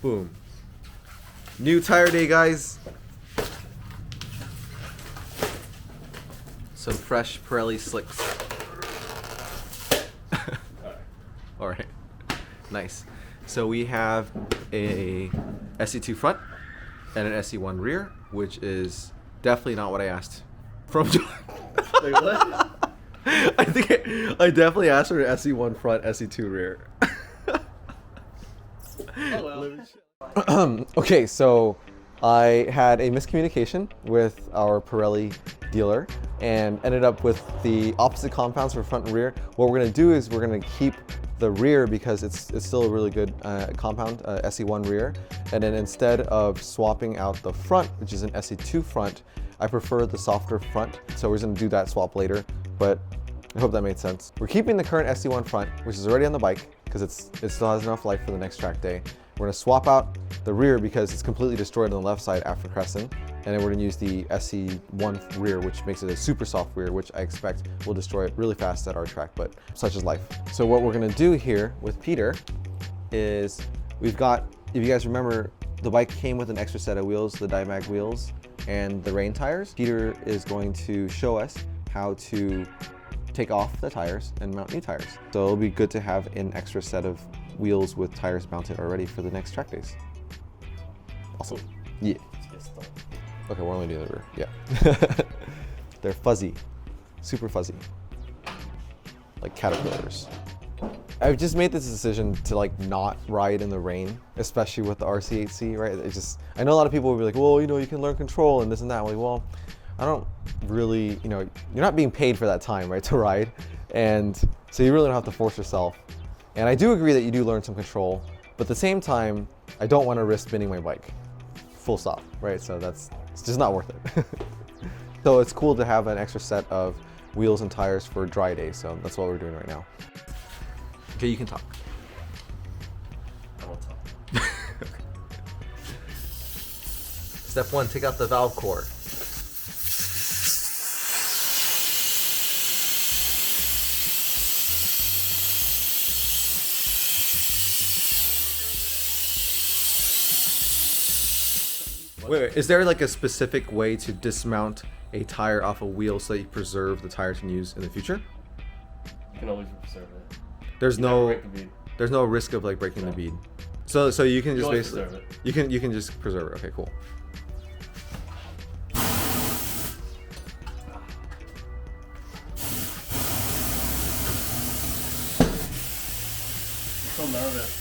Boom. New tire day, guys. Some fresh Pirelli slicks. All right. Nice. So we have a SE2 front and an SE1 rear, which is definitely not what I asked from John. Wait, what? I definitely asked for an SE1 front, SE2 rear. Oh, well. Okay, so I had a miscommunication with our Pirelli dealer and ended up with the opposite compounds for front and rear. What we're gonna do is we're gonna keep the rear because it's still a really good compound, SE1 rear. And then instead of swapping out the front, which is an SE2 front, I prefer the softer front. So we're just gonna do that swap later, but I hope that made sense. We're keeping the current SE1 front, which is already on the bike because it still has enough life for the next track day. We're gonna swap out the rear because it's completely destroyed on the left side after Crescent. And then we're gonna use the SE1 rear, which makes it a super soft rear, which I expect will destroy it really fast at our track, but such is life. So what we're gonna do here with Peter is we've got, if you guys remember, the bike came with an extra set of wheels, the Dymag wheels and the rain tires. Peter is going to show us how to take off the tires and mount new tires. So it'll be good to have an extra set of wheels with tires mounted already for the next track days. Awesome. Yeah. Okay, we're only doing the rear. Yeah. They're fuzzy, super fuzzy, like caterpillars. I've just made this decision to like not ride in the rain, especially with the RC8C, right? It's just, I know a lot of people will be like, well, you know, you can learn control and this and that. I'm like, well, I don't really, you know, you're not being paid for that time, right, to ride. And so you really don't have to force yourself. And I do agree that you do learn some control, but at the same time, I don't want to risk spinning my bike. Full stop, right? So it's just not worth it. So it's cool to have an extra set of wheels and tires for dry days. So that's what we're doing right now. Okay, you can talk. I won't talk. Step 1, take out the valve core. Wait, is there like a specific way to dismount a tire off a wheel so that you preserve the tires you can use in the future? You can always preserve it. There's no risk of like breaking the bead. So you can just basically you can just preserve it. Okay, cool. I'm so nervous.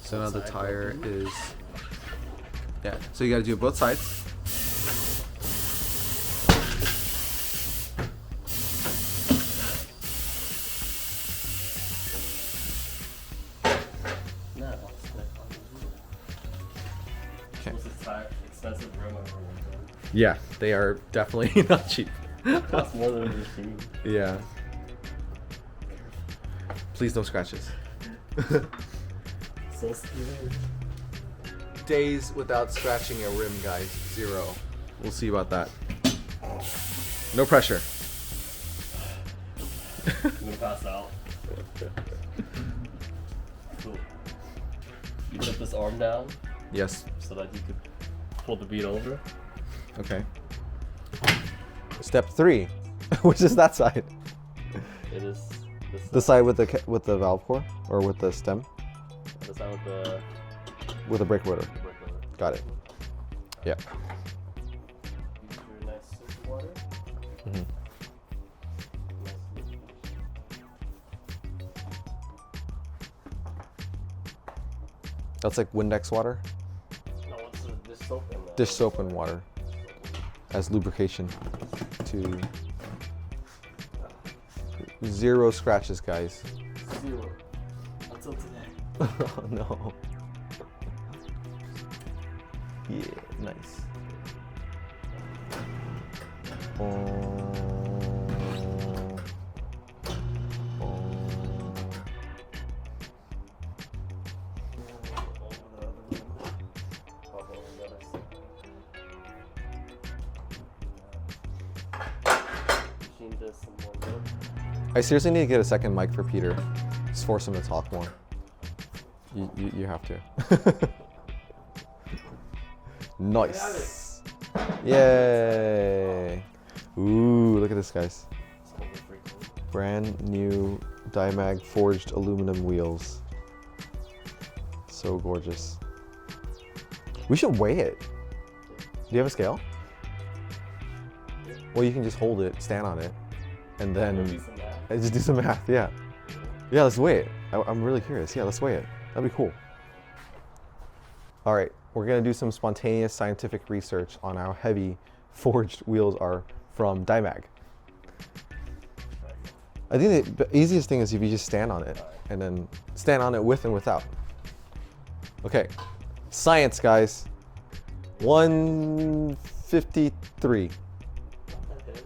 So now the tire is, yeah, so you gotta do both sides. Okay. What's this tire? Expensive rim I've ever worked on. Yeah, they are definitely not cheap. Costs more than a machine. Yeah. Please don't scratch this. So scared. Days without scratching a rim, guys. 0. We'll see about that. No pressure. I'm gonna pass out. Cool. You put this arm down Yes. so that you could pull the bead over. Okay. Step 3, which is that side. It is this The side with the valve core or with the stem, the side with the brake rotor. brake rotor. Got it. Yeah. Use your nice soap water. Mhm. That's like Windex water, No, what's this soap in there? dish soap and water as lubrication to 0 scratches, guys. 0. Until today. Oh no. Yeah, nice. teaching this some more work. I seriously need to get a second mic for Peter. Just force him to talk more. You have to. Nice. Yay. Ooh, look at this, guys. It's gonna be pretty cool. Brand new Dymag forged aluminum wheels. So gorgeous. We should weigh it. Do you have a scale? Well, you can just hold it, stand on it, and then just do some math. Yeah. Yeah, let's weigh it. I'm really curious. Yeah, let's weigh it. That'd be cool. All right, we're gonna do some spontaneous scientific research on how heavy forged wheels are from Dymag. I think the easiest thing is if you just stand on it and then stand on it with and without. Okay, science, guys. 153.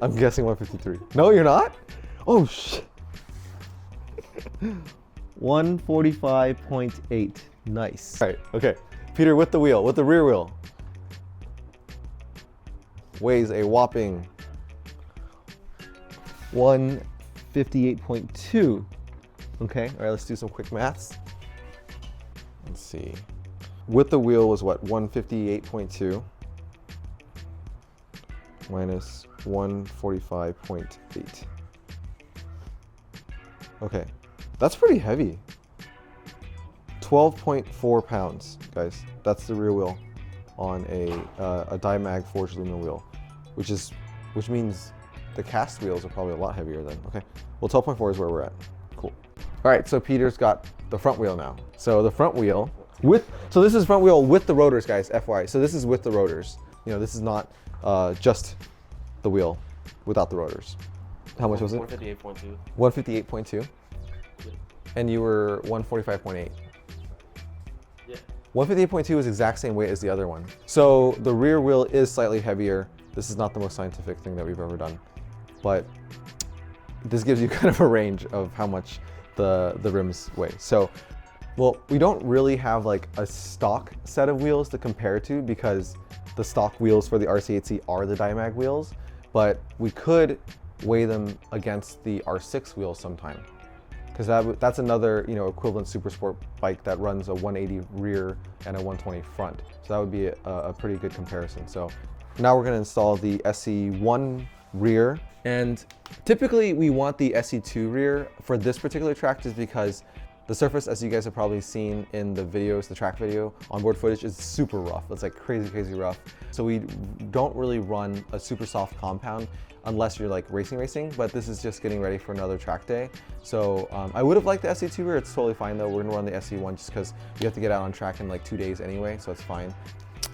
I'm guessing 153. No, you're not? Oh, shit. 145.8. Nice. All right, okay. Peter, with the wheel, with the rear wheel. Weighs a whopping 158.2. Okay. All right, let's do some quick maths. Let's see. With the wheel was what? 158.2 minus 145.8. Okay, that's pretty heavy. 12.4 pounds, guys. That's the rear wheel on a Dymag forged aluminum wheel, which means the cast wheels are probably a lot heavier then. Okay, well, 12.4 is where we're at. Cool. All right, so Peter's got the front wheel now. So the front wheel so this is front wheel with the rotors, guys, FYI. So this is with the rotors. You know, this is not just the wheel without the rotors. How much was it? 158.2. 158.2. And you were 145.8. Yeah. 158.2 is the exact same weight as the other one. So the rear wheel is slightly heavier. This is not the most scientific thing that we've ever done, but this gives you kind of a range of how much the rims weigh. So, well, we don't really have like a stock set of wheels to compare to because the stock wheels for the RC8C are the Dymag wheels, but we could weigh them against the R6 wheels sometime. Because that's another, you know, equivalent super sport bike that runs a 180 rear and a 120 front. So that would be a pretty good comparison. So now we're going to install the SE1 rear, and typically we want the SE2 rear for this particular track just because the surface, as you guys have probably seen in the videos, the track video, onboard footage, is super rough. It's like crazy rough. So we don't really run a super soft compound unless you're like racing, but this is just getting ready for another track day. So I would have liked the SE2 rear. It's totally fine though. We're gonna run the SE1 just because you have to get out on track in like 2 days anyway, so it's fine.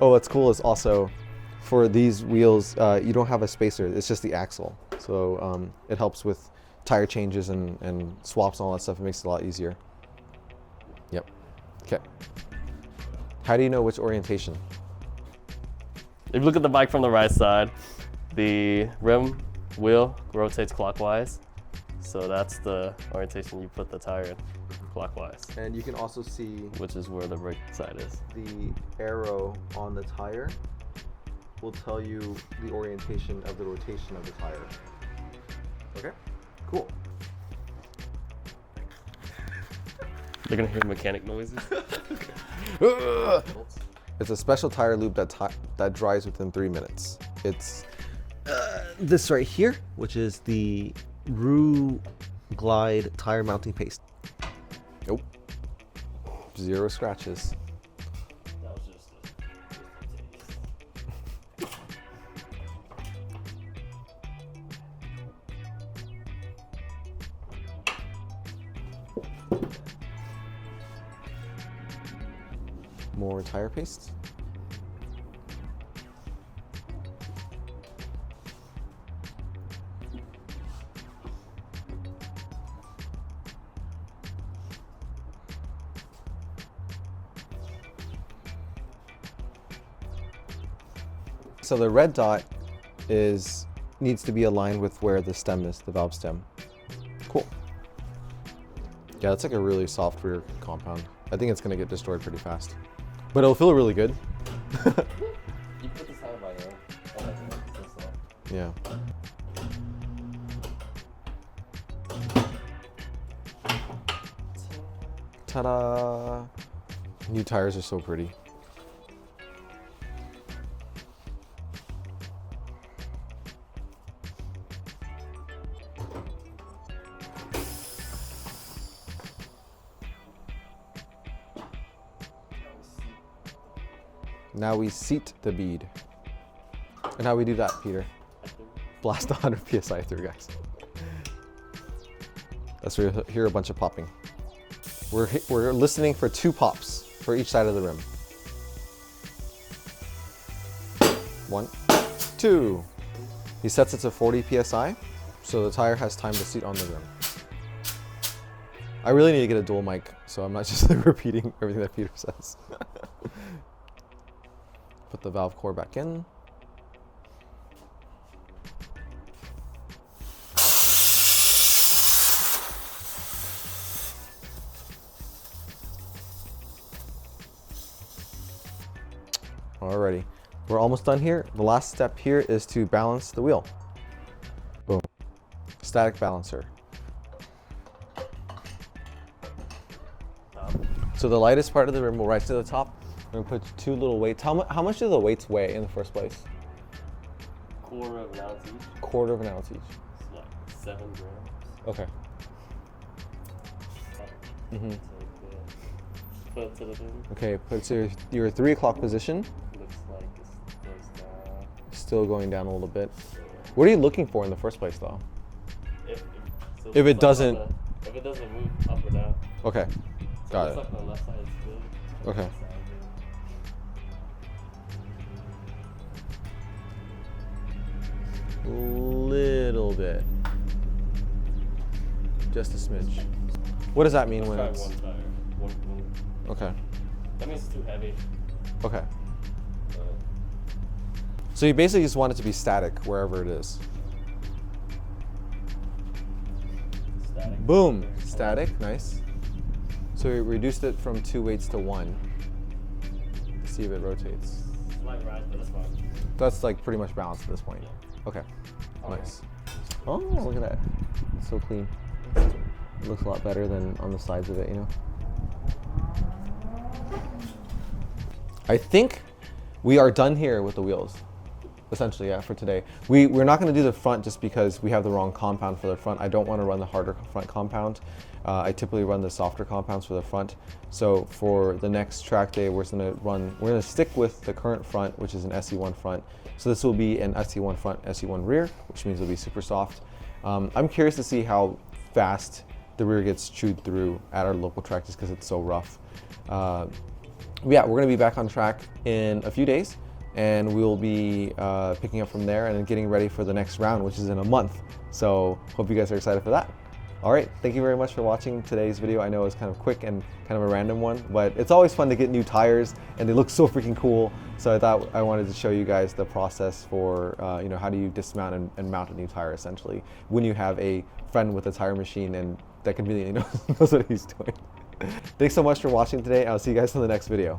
Oh, what's cool is also for these wheels, you don't have a spacer. It's just the axle. So it helps with tire changes and swaps and all that stuff. It makes it a lot easier. Yep. Okay. How do you know which orientation? If you look at the bike from the right side, the rim wheel rotates clockwise. So that's the orientation you put the tire in, clockwise, And you can also see which is where the brake side is. the arrow on the tire will tell you the orientation of the rotation of the tire. Okay, cool. They're gonna hear mechanic noises. It's a special tire lube that dries within 3 minutes. It's This right here, which is the Rue Glide tire mounting paste. nope, 0 scratches. That was just More tire paste. So the red dot needs to be aligned with where the stem is, the valve stem. Cool. Yeah, that's like a really soft rear compound. I think it's gonna get destroyed pretty fast, but it'll feel really good. You put this tire by hand. Yeah. Ta-da! New tires are so pretty. Now we seat the bead. And how we do that, Peter? Blast 100 psi through, guys. That's where you'll hear a bunch of popping. We're listening for 2 pops for each side of the rim. 1, 2. He sets it to 40 psi, so the tire has time to seat on the rim. I really need to get a dual mic, so I'm not just repeating everything that Peter says. Put the valve core back in. Alrighty, we're almost done here. The last step here is to balance the wheel. Boom. Static balancer. So the lightest part of the rim will rise to the top. We're gonna put 2 little weights. How much do the weights weigh in the first place? Quarter of an ounce each. Quarter of an ounce each. It's like 7 grams. Okay. Mm-hmm. Put it to the thing. Okay, put it to your 3 o'clock position. Looks like it goes down. Still going down a little bit. What are you looking for in the first place, though? So If it doesn't... If it doesn't move up or down. Okay, So got it it. looks like the left side is good. Okay. Little bit. Just a smidge. What does that mean when Try it's... one tire. One. Okay, That means it's too heavy. okay. So you basically just want it to be static wherever it is. Static. Boom, static, nice. So we reduced it from 2 weights to 1. See if it rotates. Slight rise, but that's fine. That's like pretty much balanced at this point. Okay, nice. Oh, look at that. It's so clean. It looks a lot better than on the sides of it, you know? I think we are done here with the wheels. Essentially, yeah, for today. We're not going to do the front just because we have the wrong compound for the front. I don't want to run the harder front compound. I typically run the softer compounds for the front. So for the next track day, we're going to stick with the current front, which is an SE1 front. So this will be an SE1 front, SE1 rear, which means it'll be super soft. I'm curious to see how fast the rear gets chewed through at our local track just because it's so rough. Yeah, we're going to be back on track in a few days. And we'll be picking up from there and getting ready for the next round, which is in a month. So hope you guys are excited for that. All right, thank you very much for watching today's video. I know it's kind of quick and kind of a random one, but it's always fun to get new tires and they look so freaking cool. So I thought I wanted to show you guys the process for, you know, how do you dismount and mount a new tire essentially when you have a friend with a tire machine and that conveniently knows what he's doing. Thanks so much for watching today. I'll see you guys in the next video.